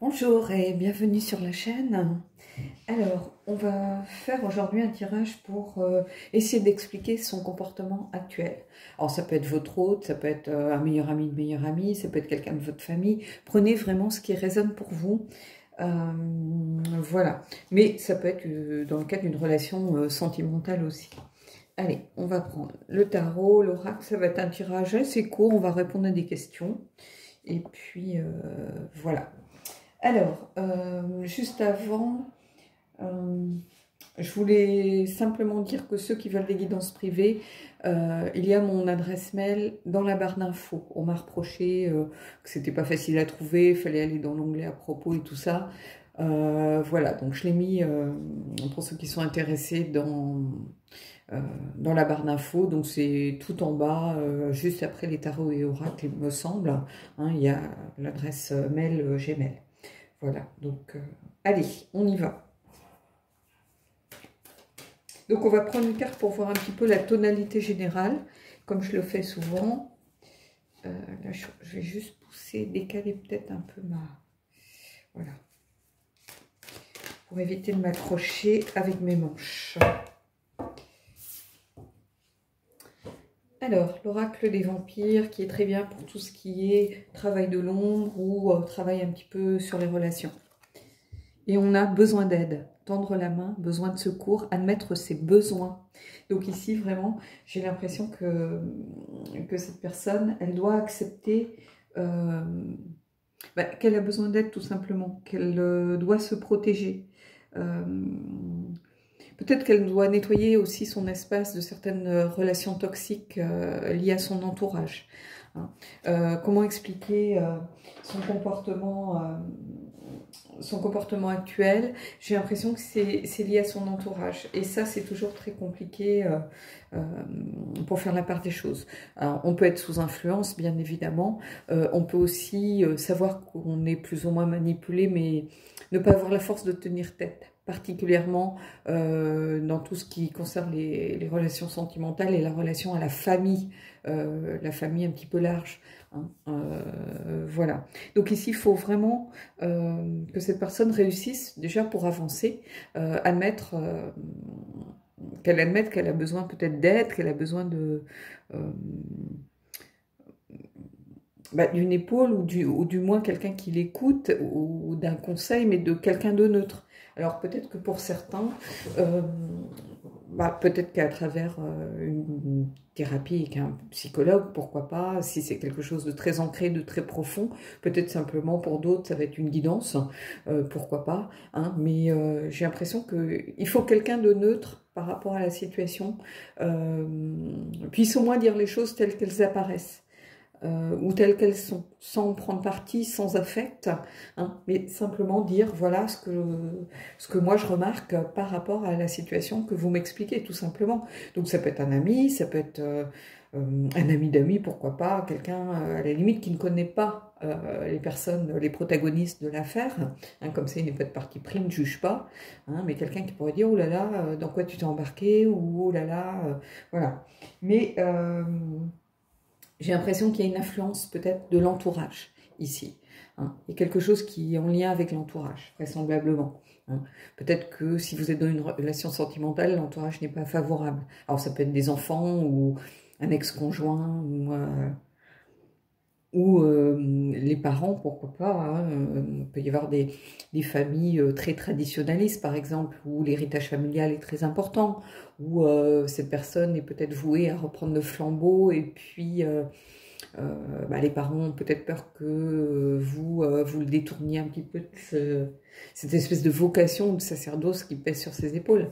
Bonjour et bienvenue sur la chaîne. Alors, on va faire aujourd'hui un tirage pour essayer d'expliquer son comportement actuel. Alors, ça peut être votre hôte, ça peut être un meilleur ami de meilleur ami, ça peut être quelqu'un de votre famille. Prenez vraiment ce qui résonne pour vous. Voilà. Mais ça peut être dans le cadre d'une relation sentimentale aussi. Allez, on va prendre le tarot, l'oracle. Ça va être un tirage assez court. On va répondre à des questions. Et puis, voilà. Alors, juste avant, je voulais simplement dire que ceux qui veulent des guidances privées, il y a mon adresse mail dans la barre d'infos. On m'a reproché que c'était pas facile à trouver, il fallait aller dans l'onglet à propos et tout ça. Voilà, donc je l'ai mis pour ceux qui sont intéressés dans la barre d'infos. Donc c'est tout en bas, juste après les tarots et oracles, il me semble. Hein, il y a l'adresse mail Gmail. Voilà, donc allez, on y va. Donc on va prendre une carte pour voir un petit peu la tonalité générale, comme je le fais souvent. Là, je vais juste pousser, décaler peut-être un peu ma... Voilà. Pour éviter de m'accrocher avec mes manches. Alors, l'oracle des vampires, qui est très bien pour tout ce qui est travail de l'ombre ou travail un petit peu sur les relations. Et on a besoin d'aide, tendre la main, besoin de secours, admettre ses besoins. Donc ici, vraiment, j'ai l'impression que cette personne, elle doit accepter qu'elle a besoin d'aide tout simplement, qu'elle doit se protéger. Peut-être qu'elle doit nettoyer aussi son espace de certaines relations toxiques liées à son entourage. Comment expliquer son comportement actuel? J'ai l'impression que c'est lié à son entourage. Et ça, c'est toujours très compliqué pour faire la part des choses. Alors, on peut être sous influence, bien évidemment. On peut aussi savoir qu'on est plus ou moins manipulé, mais ne pas avoir la force de tenir tête, particulièrement dans tout ce qui concerne les relations sentimentales et la relation à la famille un petit peu large. Hein, voilà. Donc ici, il faut vraiment que cette personne réussisse déjà pour avancer, qu'elle admette qu'elle a besoin peut-être d'aide, qu'elle a besoin de d'une épaule ou du moins quelqu'un qui l'écoute ou d'un conseil, mais de quelqu'un de neutre. Alors peut-être que pour certains, peut-être qu'à travers une thérapie avec un psychologue, pourquoi pas, si c'est quelque chose de très ancré, de très profond, peut-être simplement pour d'autres, ça va être une guidance, pourquoi pas, hein, mais j'ai l'impression qu'il faut quelqu'un de neutre par rapport à la situation, puisse au moins dire les choses telles qu'elles apparaissent. Ou telles qu'elles sont, sans prendre parti, sans affect, hein, mais simplement dire voilà ce que moi je remarque par rapport à la situation que vous m'expliquez, tout simplement. Donc ça peut être un ami, ça peut être un ami d'amis, pourquoi pas, quelqu'un à la limite qui ne connaît pas les personnes, les protagonistes de l'affaire, hein, comme ça il n'est pas de parti pris, ne juge pas, hein, mais quelqu'un qui pourrait dire oh là là, dans quoi tu t'es embarqué, ou oh là là, voilà. Mais j'ai l'impression qu'il y a une influence peut-être de l'entourage ici. Hein. Il y a quelque chose qui est en lien avec l'entourage, vraisemblablement. Hein. Peut-être que si vous êtes dans une relation sentimentale, l'entourage n'est pas favorable. Alors ça peut être des enfants ou un ex-conjoint ou les parents, pourquoi pas. Hein. Il peut y avoir des familles très traditionnalistes, par exemple, où l'héritage familial est très important, où cette personne est peut-être vouée à reprendre le flambeau, et puis les parents ont peut-être peur que vous le détourniez un petit peu de cette espèce de vocation de sacerdoce qui pèse sur ses épaules.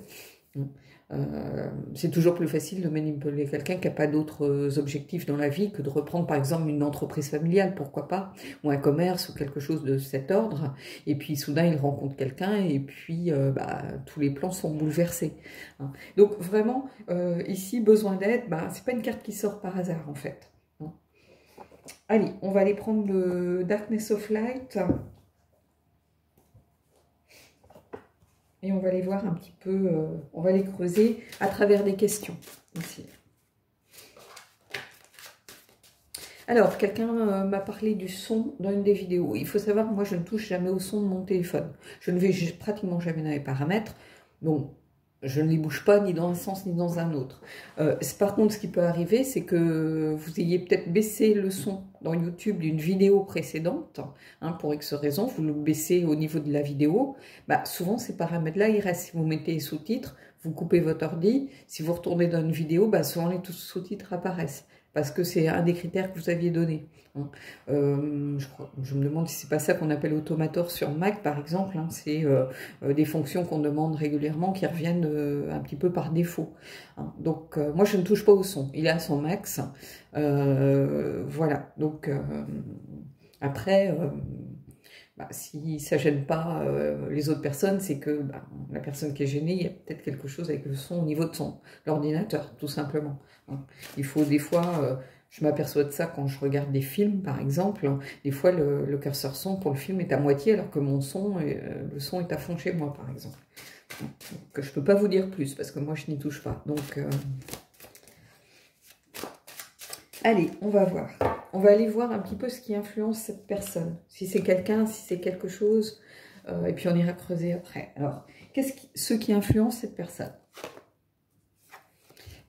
C'est toujours plus facile de manipuler quelqu'un qui n'a pas d'autres objectifs dans la vie que de reprendre par exemple une entreprise familiale, pourquoi pas, ou un commerce ou quelque chose de cet ordre, et puis soudain il rencontre quelqu'un et puis tous les plans sont bouleversés. Hein. Donc vraiment, ici, besoin d'aide, c'est pas une carte qui sort par hasard en fait. Hein. Allez, on va aller prendre le Darkness of Light. Et on va les voir un petit peu, on va les creuser à travers des questions ici. Alors, quelqu'un m'a parlé du son dans une des vidéos. Il faut savoir que moi, je ne touche jamais au son de mon téléphone. Je ne vais pratiquement jamais dans les paramètres. Bon, je ne les bouge pas ni dans un sens ni dans un autre. Par contre, ce qui peut arriver, c'est que vous ayez peut-être baissé le son dans YouTube d'une vidéo précédente, hein, pour X raison, vous le baissez au niveau de la vidéo. Bah, souvent, ces paramètres-là, ils restent. Si vous mettez les sous-titres, vous coupez votre ordi. Si vous retournez dans une vidéo, bah, souvent les sous-titres apparaissent. Parce que c'est un des critères que vous aviez donné. Hein. Je me demande si c'est pas ça qu'on appelle Automator sur Mac, par exemple. Hein. C'est des fonctions qu'on demande régulièrement qui reviennent un petit peu par défaut. Hein. Donc, moi, je ne touche pas au son. Il est à son max. Voilà. Donc, après... bah, si ça gêne pas les autres personnes, c'est que bah, la personne qui est gênée, il y a peut-être quelque chose avec le son au niveau de l'ordinateur, tout simplement. Hein. Il faut des fois, je m'aperçois de ça quand je regarde des films, par exemple, hein, des fois le curseur son pour le film est à moitié, alors que mon son, le son est à fond chez moi, par exemple. Donc, je peux pas vous dire plus, parce que moi, je n'y touche pas. Donc, allez, on va voir. On va aller voir un petit peu ce qui influence cette personne. Si c'est quelqu'un, si c'est quelque chose. Et puis on ira creuser après. Alors, ce qui influence cette personne?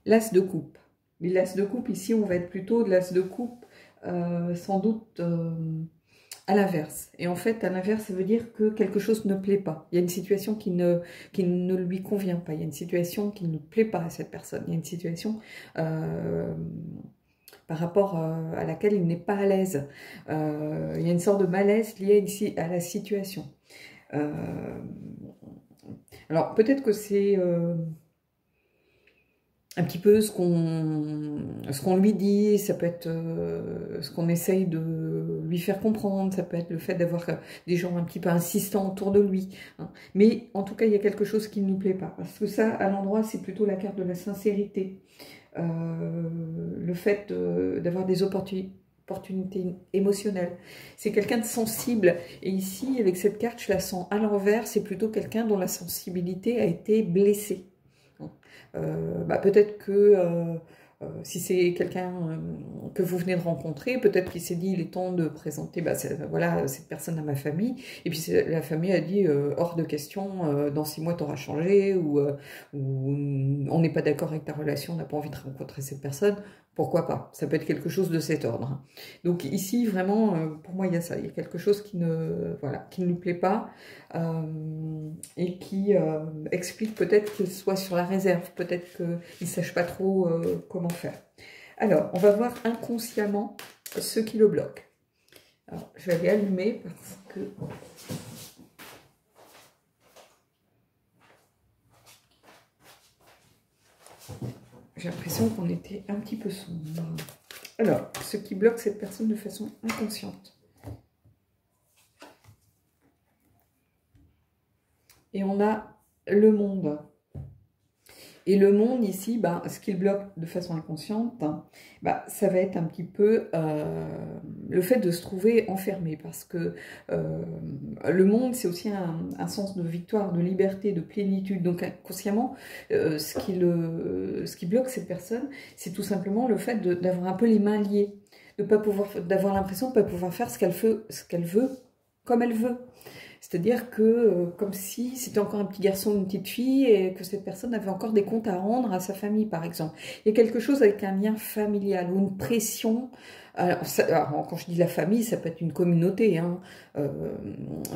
L'as de coupe. Mais l'as de coupe, ici, on va être plutôt de l'as de coupe, sans doute à l'inverse. Et en fait, à l'inverse, ça veut dire que quelque chose ne plaît pas. Il y a une situation qui ne lui convient pas. Il y a une situation qui ne plaît pas à cette personne. Il y a une situation... par rapport à laquelle il n'est pas à l'aise. Il y a une sorte de malaise lié à la situation. Alors, peut-être que c'est un petit peu ce qu'on lui dit, ça peut être ce qu'on essaye de lui faire comprendre, ça peut être le fait d'avoir des gens un petit peu insistants autour de lui. Hein. Mais en tout cas, il y a quelque chose qui ne nous plaît pas. Parce que ça, à l'endroit, c'est plutôt la carte de la sincérité. Le fait d'avoir des opportunités émotionnelles. C'est quelqu'un de sensible. Et ici, avec cette carte, je la sens à l'envers. C'est plutôt quelqu'un dont la sensibilité a été blessée. Bah, peut-être que si c'est quelqu'un que vous venez de rencontrer, peut-être qu'il s'est dit il est temps de présenter bah, voilà, cette personne à ma famille. Et puis la famille a dit hors de question, dans 6 mois tu auras changé, ou on n'est pas d'accord avec ta relation, on n'a pas envie de rencontrer cette personne. Pourquoi pas? Ça peut être quelque chose de cet ordre. Donc ici, vraiment, pour moi, il y a ça. Il y a quelque chose qui ne lui plaît pas et qui explique peut-être qu'il soit sur la réserve, peut-être qu'il ne sache pas trop comment faire. Alors, on va voir inconsciemment ce qui le bloque. Alors, je vais aller allumer parce que... J'ai l'impression qu'on était un petit peu sombre. Alors, ce qui bloque cette personne de façon inconsciente. Et on a le monde. Et le monde ici, bah, ce qu'il bloque de façon inconsciente, hein, bah, ça va être un petit peu le fait de se trouver enfermé. Parce que le monde, c'est aussi un sens de victoire, de liberté, de plénitude. Donc inconsciemment, ce qui bloque cette personne, c'est tout simplement le fait d'avoir un peu les mains liées. D'avoir l'impression de ne pas pouvoir faire ce qu'elle veut comme elle veut. C'est-à-dire que, comme si c'était encore un petit garçon ou une petite fille et que cette personne avait encore des comptes à rendre à sa famille, par exemple. Il y a quelque chose avec un lien familial ou une pression. Alors, quand je dis la famille, ça peut être une communauté. Hein.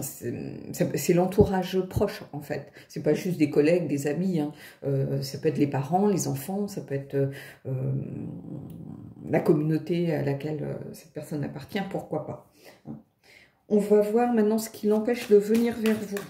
C'est l'entourage proche, en fait. C'est pas juste des collègues, des amis. Hein. Ça peut être les parents, les enfants, ça peut être la communauté à laquelle cette personne appartient, pourquoi pas. Hein. On va voir maintenant ce qui l'empêche de venir vers vous.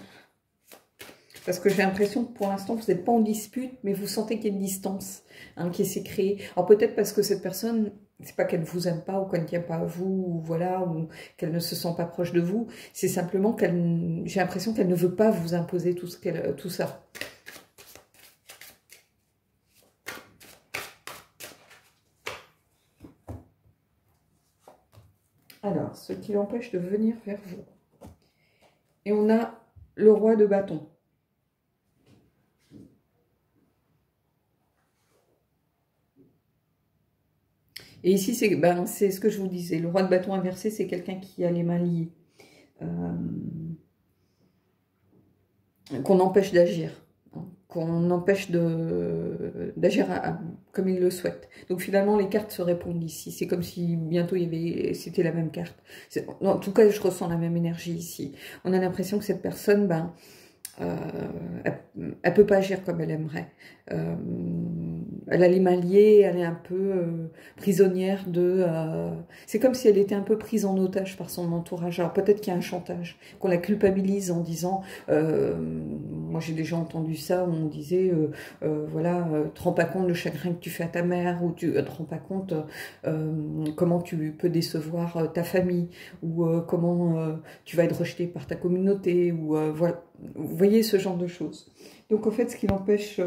Parce que j'ai l'impression que pour l'instant, vous n'êtes pas en dispute, mais vous sentez qu'il y a une distance hein, qui s'est créée. Alors peut-être parce que cette personne, c'est pas qu'elle ne vous aime pas ou qu'elle ne tient pas à vous, ou voilà, ou qu'elle ne se sent pas proche de vous. C'est simplement qu'elle, j'ai l'impression qu'elle ne veut pas vous imposer tout ça. Alors, ce qui l'empêche de venir vers vous. Et on a le roi de bâton. Et ici, c'est ce que je vous disais. Le roi de bâton inversé, c'est quelqu'un qui a les mains liées. Qu'on empêche d'agir. Qu'on empêche d'agir comme il le souhaite. Donc finalement, les cartes se répondent ici. C'est comme si bientôt c'était la même carte. En tout cas, je ressens la même énergie ici. On a l'impression que cette personne, elle peut pas agir comme elle aimerait. Elle a les mains liées, elle est un peu prisonnière c'est comme si elle était un peu prise en otage par son entourage. Alors peut-être qu'il y a un chantage, qu'on la culpabilise en disant... moi j'ai déjà entendu ça, où on disait, voilà, te rends pas compte le chagrin que tu fais à ta mère, ou tu te rends pas compte comment tu peux décevoir ta famille, ou comment tu vas être rejeté par ta communauté, ou voilà. Vous voyez ce genre de choses. Donc en fait, ce qui l'empêche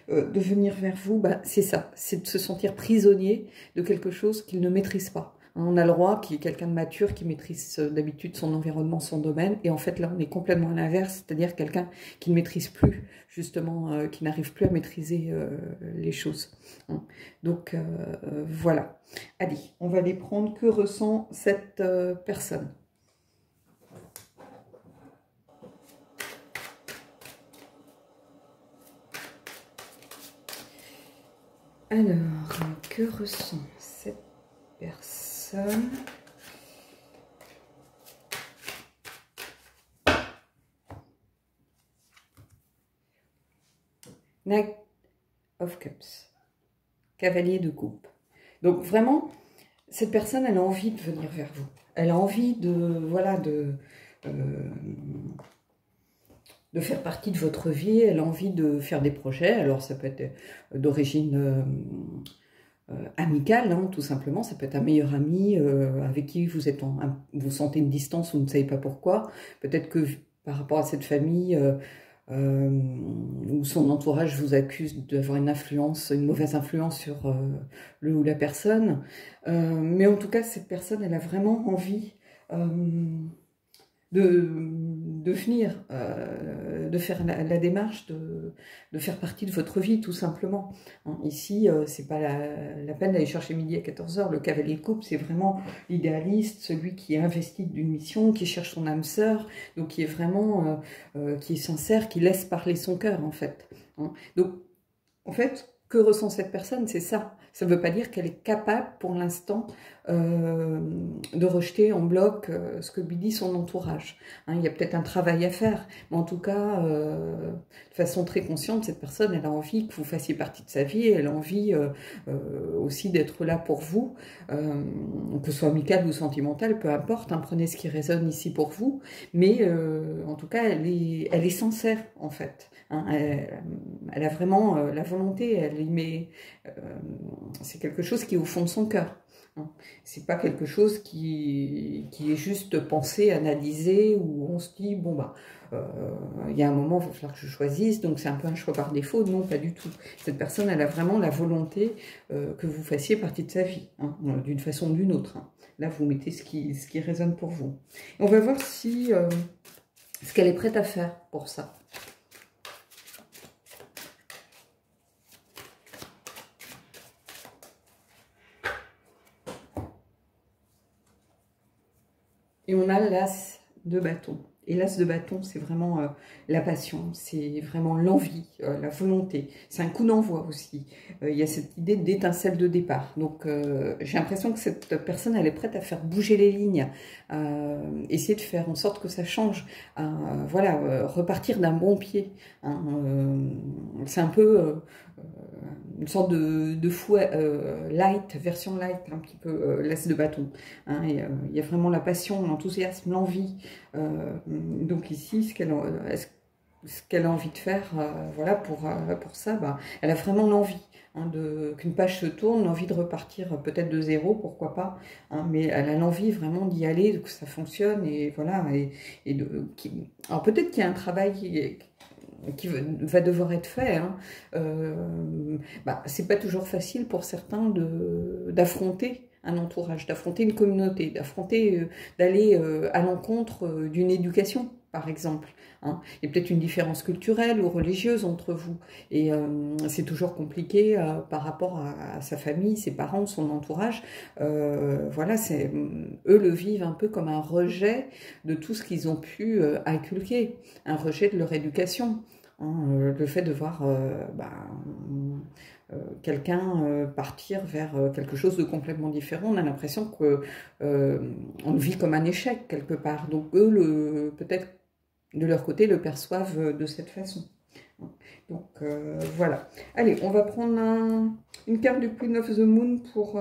de venir vers vous, c'est ça, c'est de se sentir prisonnier de quelque chose qu'il ne maîtrise pas. On a le roi qui est quelqu'un de mature, qui maîtrise d'habitude son environnement, son domaine, et en fait là on est complètement à l'inverse, c'est-à-dire quelqu'un qui ne maîtrise plus, justement, qui n'arrive plus à maîtriser les choses. Donc voilà. Allez, on va les prendre. Que ressent cette personne ? Alors, que ressent cette personne? Knight of Cups, cavalier de coupe. Donc vraiment, cette personne, elle a envie de venir vers vous. Elle a envie de faire partie de votre vie. Elle a envie de faire des projets. Alors ça peut être d'origine amicale, hein, tout simplement. Ça peut être un meilleur ami avec qui vous sentez une distance, vous ne savez pas pourquoi. Peut-être que par rapport à cette famille... où son entourage vous accuse d'avoir une mauvaise influence sur le ou la personne. Mais en tout cas, cette personne, elle a vraiment envie de venir, de faire la démarche, de faire partie de votre vie, tout simplement. Hein, ici, c'est pas la peine d'aller chercher midi à 14 h. Le cavalier de coupe, c'est vraiment l'idéaliste, celui qui est investi d'une mission, qui cherche son âme sœur, donc qui est vraiment, qui est sincère, qui laisse parler son cœur, en fait. Hein. Donc, en fait, que ressent cette personne? C'est ça. Ça ne veut pas dire qu'elle est capable, pour l'instant, de rejeter en bloc ce que lui dit son entourage. Hein, il y a peut-être un travail à faire, mais en tout cas, de façon très consciente, cette personne, elle a envie que vous fassiez partie de sa vie, elle a envie aussi d'être là pour vous, que ce soit amical ou sentimental, peu importe, hein, prenez ce qui résonne ici pour vous, mais en tout cas, elle est sincère, en fait. Hein, elle a vraiment la volonté, elle y met... c'est quelque chose qui est au fond de son cœur. Hein. C'est pas quelque chose qui est juste pensé, analysé, où on se dit, bon il y a un moment, il va falloir que je choisisse, donc c'est un peu un choix par défaut. Non, pas du tout. Cette personne, elle a vraiment la volonté que vous fassiez partie de sa vie, hein, d'une façon ou d'une autre. Hein. Là, vous mettez ce qui résonne pour vous. Et on va voir si ce qu'elle est prête à faire pour ça. Et on a l'as de bâton. Et l'as de bâton, c'est vraiment la passion, c'est vraiment l'envie, la volonté. C'est un coup d'envoi aussi. Il y a cette idée d'étincelle de départ. Donc, j'ai l'impression que cette personne, elle est prête à faire bouger les lignes, essayer de faire en sorte que ça change. Voilà, repartir d'un bon pied. Hein, c'est un peu... une sorte de fouet light, version light, un petit peu l'as de bâton. Hein, il y a vraiment la passion, l'enthousiasme, l'envie. Donc ici, ce qu'elle a envie de faire, voilà, pour ça, elle a vraiment l'envie hein, qu'une page se tourne, l'envie de repartir peut-être de zéro, pourquoi pas, hein, mais elle a l'envie vraiment d'y aller, que ça fonctionne, et voilà, alors peut-être qu'il y a un travail qui va devoir être fait. Hein. C'est pas toujours facile pour certains d'affronter un entourage, d'affronter une communauté, d'affronter, d'aller à l'encontre d'une éducation, par exemple. Hein. Il y a peut-être une différence culturelle ou religieuse entre vous. Et c'est toujours compliqué par rapport à sa famille, ses parents, son entourage. Voilà, eux le vivent un peu comme un rejet de tout ce qu'ils ont pu inculquer, un rejet de leur éducation. Hein, le fait de voir quelqu'un partir vers quelque chose de complètement différent, on a l'impression que on le vit comme un échec quelque part. Donc eux, peut-être de leur côté, le perçoivent de cette façon. Donc voilà. Allez, on va prendre une carte du Queen of the Moon pour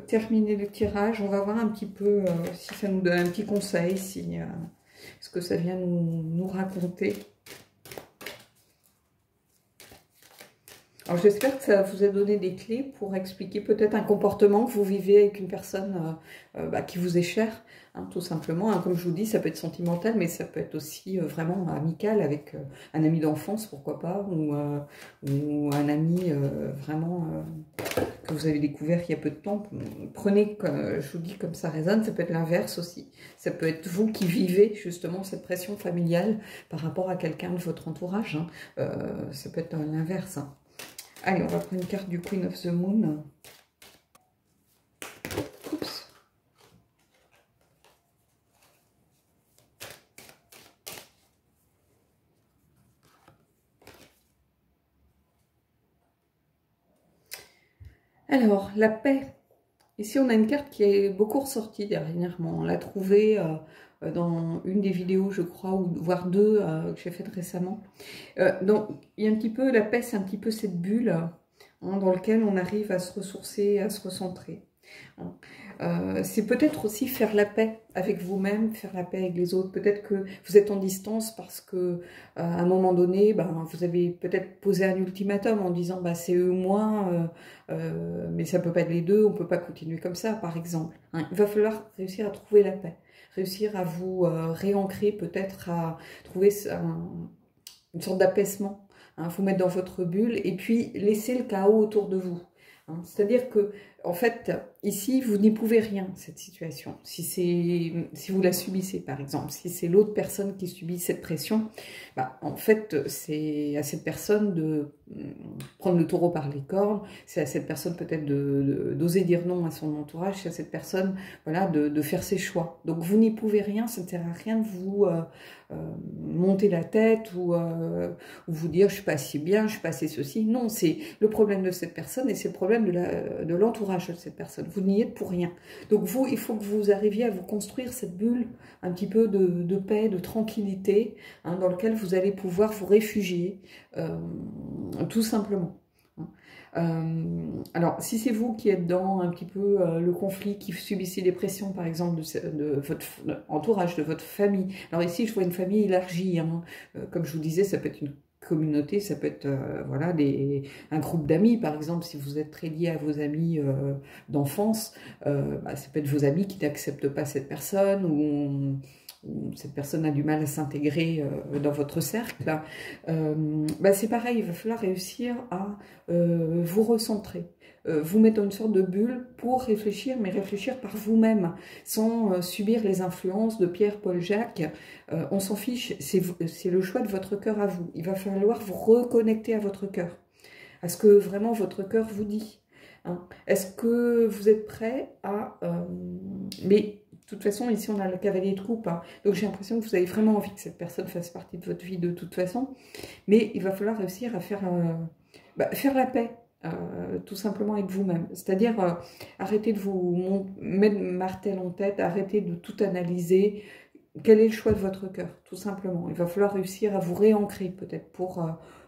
terminer le tirage. On va voir un petit peu si ça nous donne un petit conseil, ce que ça vient nous raconter. Alors j'espère que ça vous a donné des clés pour expliquer peut-être un comportement que vous vivez avec une personne qui vous est chère, hein, tout simplement. Hein, comme je vous dis, ça peut être sentimental, mais ça peut être aussi vraiment amical avec un ami d'enfance, pourquoi pas, ou un ami vraiment que vous avez découvert il y a peu de temps. Prenez, je vous dis, comme ça résonne, ça peut être l'inverse aussi. Ça peut être vous qui vivez justement cette pression familiale par rapport à quelqu'un de votre entourage. Hein. Ça peut être l'inverse. Hein. Allez, on va prendre une carte du Queen of the Moon. Oups. Alors, la paix. Ici, on a une carte qui est beaucoup ressortie dernièrement. On l'a trouvée dans une des vidéos, je crois, ou voire deux que j'ai faites récemment. Donc, il y a un petit peu, la paix, c'est un petit peu cette bulle dans laquelle on arrive à se ressourcer, à se recentrer. C'est peut-être aussi faire la paix avec vous-même, faire la paix avec les autres. Peut-être que vous êtes en distance parce que à un moment donné, vous avez peut-être posé un ultimatum en disant c'est eux ou moi, mais ça peut pas être les deux, on peut pas continuer comme ça, par exemple. Hein. Il va falloir réussir à trouver la paix, réussir à vous réancrer, peut-être à trouver une sorte d'apaisement, hein, vous mettre dans votre bulle et puis laisser le chaos autour de vous. Hein. C'est-à-dire que, en fait, ici, vous n'y pouvez rien, cette situation. Si vous la subissez, par exemple, si c'est l'autre personne qui subit cette pression, en fait, c'est à cette personne de prendre le taureau par les cornes, c'est à cette personne peut-être d'oser dire non à son entourage, c'est à cette personne voilà, de faire ses choix. Donc, vous n'y pouvez rien, ça ne sert à rien de vous monter la tête ou vous dire « je suis pas assez bien, je suis pas assez ceci ». Non, c'est le problème de cette personne et c'est le problème de l'entourage de cette personne. Vous n'y êtes pour rien. Donc vous, il faut que vous arriviez à vous construire cette bulle un petit peu de paix, de tranquillité, hein, dans laquelle vous allez pouvoir vous réfugier, tout simplement. Alors, si c'est vous qui êtes dans un petit peu le conflit, qui subissez des pressions, par exemple, de votre entourage, de votre famille. Alors ici, je vois une famille élargie. Hein. Comme je vous disais, ça peut être une communauté, ça peut être voilà, un groupe d'amis, par exemple, si vous êtes très lié à vos amis d'enfance, ça peut être vos amis qui n'acceptent pas cette personne, ou cette personne a du mal à s'intégrer dans votre cercle, c'est pareil, il va falloir réussir à vous recentrer, vous mettre dans une sorte de bulle pour réfléchir, mais réfléchir par vous-même, sans subir les influences de Pierre, Paul, Jacques. On s'en fiche, c'est le choix de votre cœur à vous. Il va falloir vous reconnecter à votre cœur, à ce que vraiment votre cœur vous dit. Hein. Est-ce que vous êtes prêt à... mais de toute façon, ici, on a le cavalier de coupe. Hein. Donc, j'ai l'impression que vous avez vraiment envie que cette personne fasse partie de votre vie de toute façon. Mais il va falloir réussir à faire la paix, tout simplement avec vous-même. C'est-à-dire, arrêtez de vous mettre martel en tête, arrêtez de tout analyser. Quel est le choix de votre cœur, tout simplement. Il va falloir réussir à vous réancrer, peut-être, pour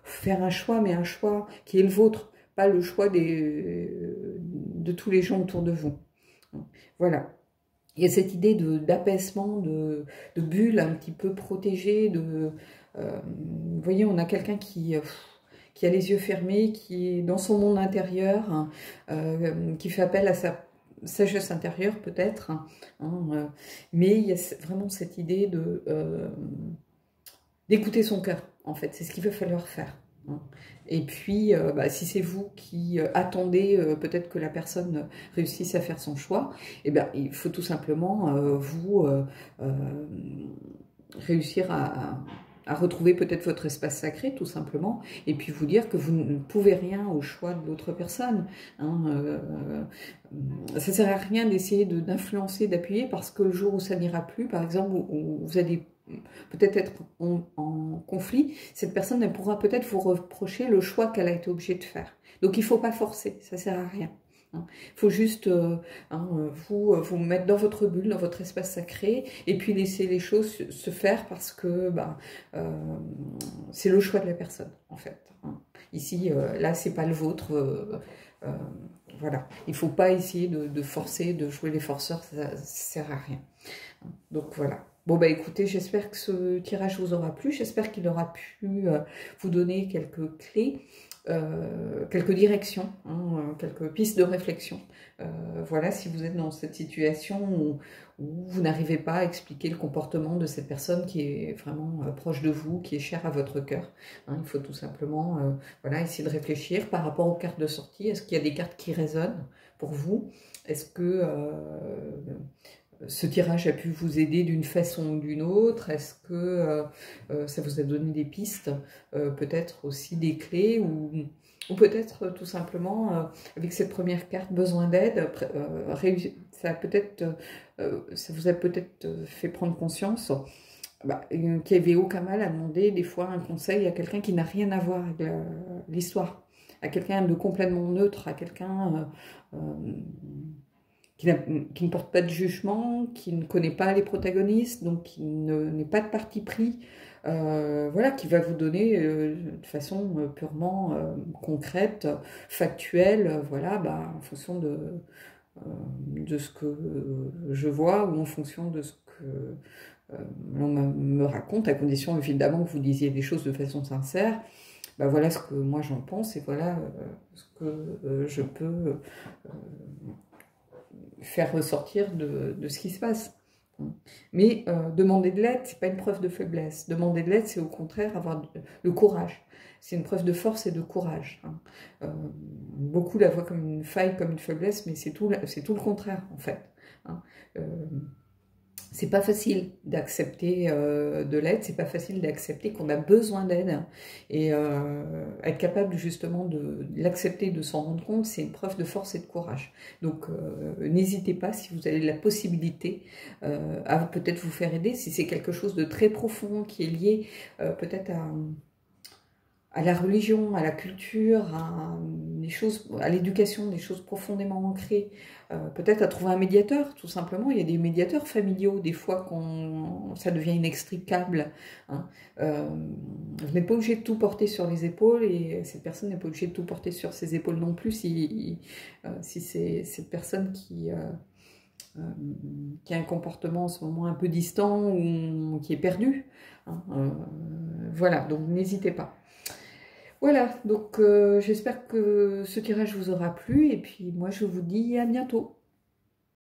faire un choix, mais un choix qui est le vôtre, pas le choix de tous les gens autour de vous. Voilà. Il y a cette idée d'apaisement, de bulle un petit peu protégée. Vous voyez, on a quelqu'un qui a les yeux fermés, qui est dans son monde intérieur, hein, qui fait appel à sa sagesse intérieure peut-être. Hein, mais il y a vraiment cette idée d'écouter son cœur, en fait. C'est ce qu'il va falloir faire. hein. Et puis, si c'est vous qui attendez peut-être que la personne réussisse à faire son choix, eh bien, il faut tout simplement vous réussir à retrouver peut-être votre espace sacré, tout simplement, et puis vous dire que vous ne pouvez rien au choix de l'autre personne. Hein, ça ne sert à rien d'essayer d'influencer, d'appuyer, parce que le jour où ça n'ira plus, par exemple, où vous allez peut-être être en conflit, cette personne, elle pourra peut-être vous reprocher le choix qu'elle a été obligée de faire. Donc il ne faut pas forcer, ça ne sert à rien. Il faut juste vous mettre dans votre bulle, dans votre espace sacré, et puis laisser les choses se faire parce que c'est le choix de la personne, en fait. Ici, là, c'est pas le vôtre. Voilà. Il ne faut pas essayer de forcer, de jouer les forceurs, ça ne sert à rien. Donc voilà. Bon, bah écoutez, j'espère que ce tirage vous aura plu, j'espère qu'il aura pu vous donner quelques clés, quelques directions, hein, quelques pistes de réflexion. Voilà, si vous êtes dans cette situation où vous n'arrivez pas à expliquer le comportement de cette personne qui est vraiment proche de vous, qui est chère à votre cœur. Hein, il faut tout simplement voilà, essayer de réfléchir par rapport aux cartes de sortie. Est-ce qu'il y a des cartes qui résonnent pour vous? Est-ce que ce tirage a pu vous aider d'une façon ou d'une autre? Est-ce que ça vous a donné des pistes, peut-être aussi des clés, ou peut-être tout simplement, avec cette première carte, besoin d'aide, ça vous a peut-être fait prendre conscience qu'il n'y avait aucun mal à demander des fois un conseil à quelqu'un qui n'a rien à voir avec l'histoire, à quelqu'un de complètement neutre, à quelqu'un qui ne porte pas de jugement, qui ne connaît pas les protagonistes, donc qui n'est pas de parti pris, voilà, qui va vous donner de façon purement concrète, factuelle, voilà, en fonction de ce que je vois ou en fonction de ce que l'on me raconte, à condition évidemment que vous disiez des choses de façon sincère. Voilà ce que moi j'en pense et voilà ce que je peux faire ressortir de ce qui se passe. Mais demander de l'aide, c'est pas une preuve de faiblesse. Demander de l'aide, c'est au contraire avoir le courage. C'est une preuve de force et de courage. Beaucoup la voient comme une faille, comme une faiblesse, mais c'est tout le contraire, en fait. C'est pas facile d'accepter de l'aide, c'est pas facile d'accepter qu'on a besoin d'aide. Et être capable justement de l'accepter, de s'en rendre compte, c'est une preuve de force et de courage. Donc n'hésitez pas, si vous avez la possibilité, à peut-être vous faire aider, si c'est quelque chose de très profond qui est lié peut-être à la religion, à la culture, à l'éducation, des choses profondément ancrées, peut-être à trouver un médiateur, tout simplement. Il y a des médiateurs familiaux, des fois, ça devient inextricable. Hein. Vous n'êtes pas obligé de tout porter sur les épaules, et cette personne n'est pas obligée de tout porter sur ses épaules non plus, si c'est cette personne qui a un comportement en ce moment un peu distant, ou qui est perdu. Hein. Voilà, donc n'hésitez pas. Voilà, donc j'espère que ce tirage vous aura plu, et puis moi je vous dis à bientôt.